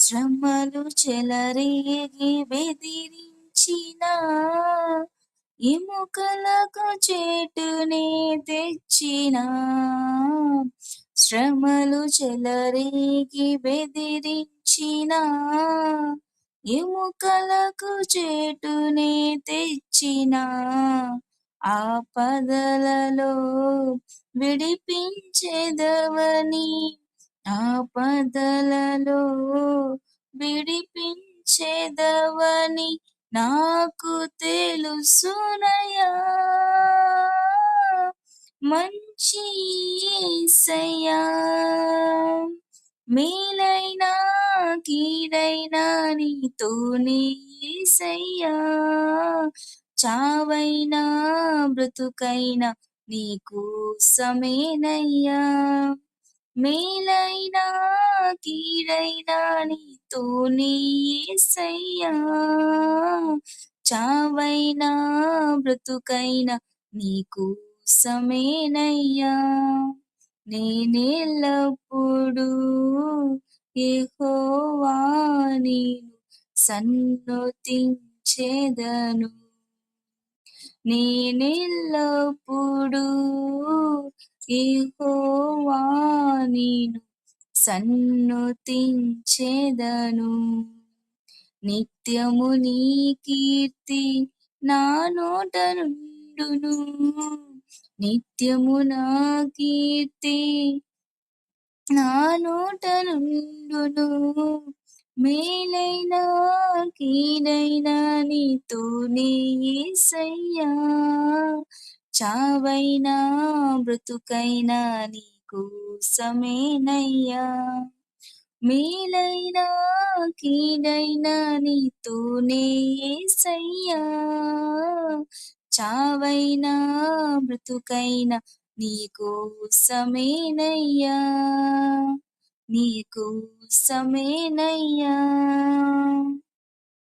శ్రమలు చెలరేగి బెదిరించిన ఎముకలకు చేటునే తెచ్చిన శ్రమలు చెలరేగి బెదిరించిన ఎముకలకు చేటునే తెచ్చిన ఆపదలలో విడిపించెదవని ఆపదలలో విడిపించెదవని నాకు తెలుసునయా మంచి యేసయ్యా మేలైనా కీడైనా నీతోనే యేసయ్యా చావైనా బ్రతుకైనా నీకోసమేనయ్యా మేలైనా కీడైనా నీతోనే యేసయ్యా చావైనా బ్రతుకైనా నీకోసమేనయ్యా నేనెల్లప్పుడూ యెహోవా నిన్ను సన్నుతించెదను నేనెల్లప్పుడూ యెహోవా నిన్ను సన్నుతించెదను నిత్యము నీ కీర్తి నా నోట నుండును నిత్యము నా కీర్తి నా నోట నుండును మేలైనా కీడైనా నీతోనే యేసయ్యా చావైనా బ్రతుకైనా నీకోసమేనయ్యా మేలైనా కీడైనా నీతోనే యేసయ్యా చావైనా బ్రతుకైనా నీకోసమేనయ్యా నీకోసమేనయ్యా